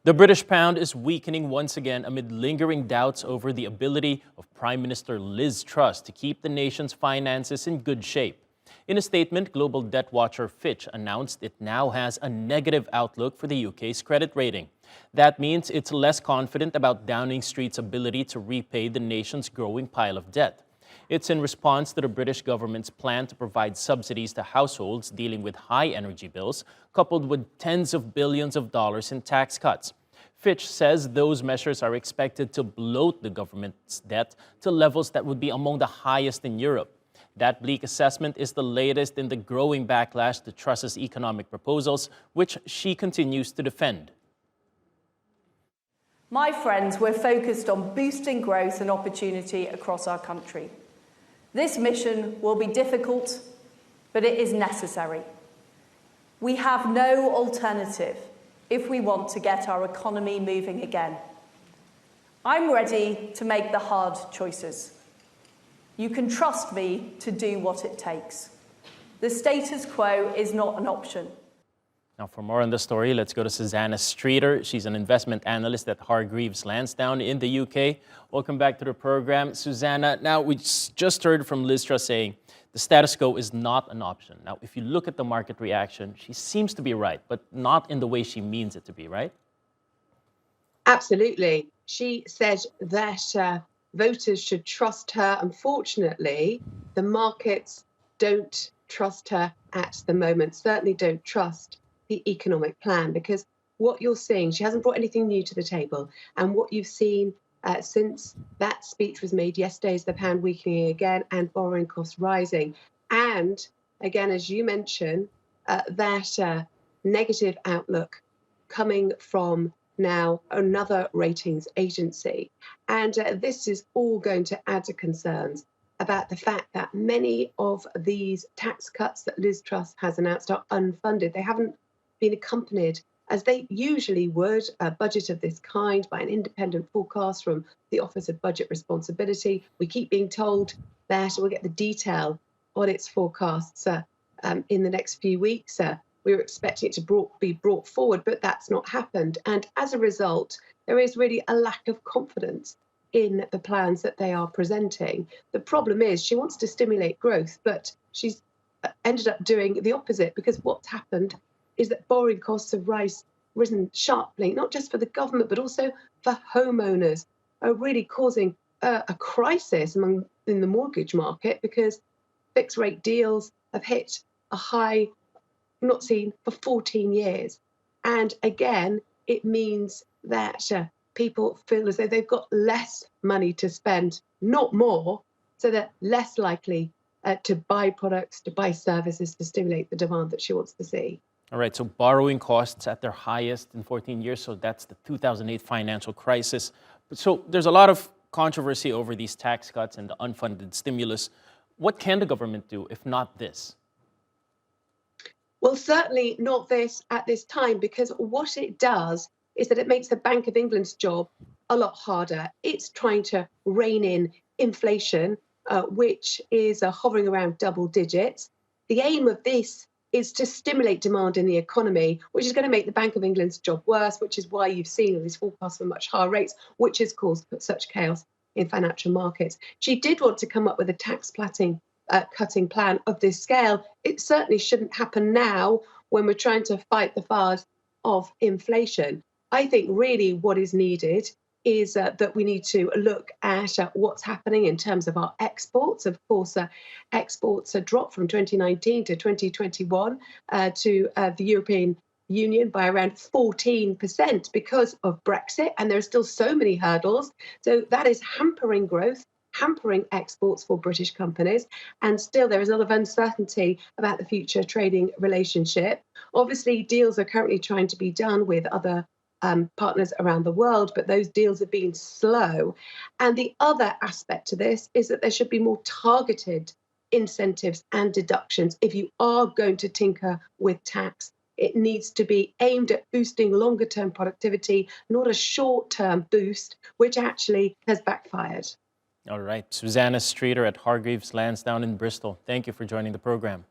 The British pound is weakening once again amid lingering doubts over the ability of Prime Minister Liz Truss to keep the nation's finances in good shape. In a statement, global debt watcher Fitch announced it now has a negative outlook for the UK's credit rating. That means it's less confident about Downing Street's ability to repay the nation's growing pile of debt. It's in response to the British government's plan to provide subsidies to households dealing with high energy bills, coupled with tens of billions of dollars in tax cuts. Fitch says those measures are expected to bloat the government's debt to levels that would be among the highest in Europe. That bleak assessment is the latest in the growing backlash to Truss's economic proposals, which she continues to defend. My friends, we're focused on boosting growth and opportunity across our country. This mission will be difficult, but it is necessary. We have no alternative if we want to get our economy moving again. I'm ready to make the hard choices. You can trust me to do what it takes. The status quo is not an option. Now, for more on the story, let's go to Susannah Streeter. She's an investment analyst at Hargreaves Lansdown in the UK. Welcome back to the program, Susannah. Now, we just heard from Liz Truss saying the status quo is not an option. Now, if you look at the market reaction, she seems to be right, but not in the way she means it to be, right? Absolutely. She said that voters should trust her. Unfortunately, the markets don't trust her at the moment, certainly don't trust the economic plan, because what you're seeing, she hasn't brought anything new to the table. And what you've seen since that speech was made yesterday is the pound weakening again and borrowing costs rising. And again, as you mentioned, that negative outlook coming from now another ratings agency. And this is all going to add to concerns about the fact that many of these tax cuts that Liz Truss has announced are unfunded. They haven't been accompanied, as they usually would, a budget of this kind by an independent forecast from the Office of Budget Responsibility. We keep being told that we'll get the detail on its forecasts in the next few weeks. We were expecting it to be brought forward, but that's not happened. And as a result, there is really a lack of confidence in the plans that they are presenting. The problem is she wants to stimulate growth, but she's ended up doing the opposite, because what's happened is that borrowing costs have risen sharply, not just for the government, but also for homeowners, are really causing a crisis in the mortgage market, because fixed rate deals have hit a high not seen for 14 years. And again, it means that people feel as though they've got less money to spend, not more, so they're less likely to buy products, to buy services, to stimulate the demand that she wants to see. All right, so borrowing costs at their highest in 14 years, so that's the 2008 financial crisis. So there's a lot of controversy over these tax cuts and the unfunded stimulus. What can the government do if not this? Well, certainly not this at this time, because what it does is that it makes the Bank of England's job a lot harder. It's trying to rein in inflation, which is hovering around double digits. The aim of this is to stimulate demand in the economy, which is going to make the Bank of England's job worse, which is why you've seen these forecasts for much higher rates, which has caused such chaos in financial markets. She did want to come up with a tax cutting plan of this scale. It certainly shouldn't happen now when we're trying to fight the fires of inflation. I think really what is needed is that we need to look at what's happening in terms of our exports. Of course, exports dropped from 2019 to 2021 to the European Union by around 14% because of Brexit, and there are still so many hurdles. So that is hampering growth, hampering exports for British companies, and still there is a lot of uncertainty about the future trading relationship. Obviously, deals are currently trying to be done with other partners around the world, but those deals have been slow. And the other aspect to this is that there should be more targeted incentives and deductions. If you are going to tinker with tax, it needs to be aimed at boosting longer-term productivity, not a short-term boost, which actually has backfired. All right, Susannah Streeter at Hargreaves Lansdown in Bristol. Thank you for joining the program.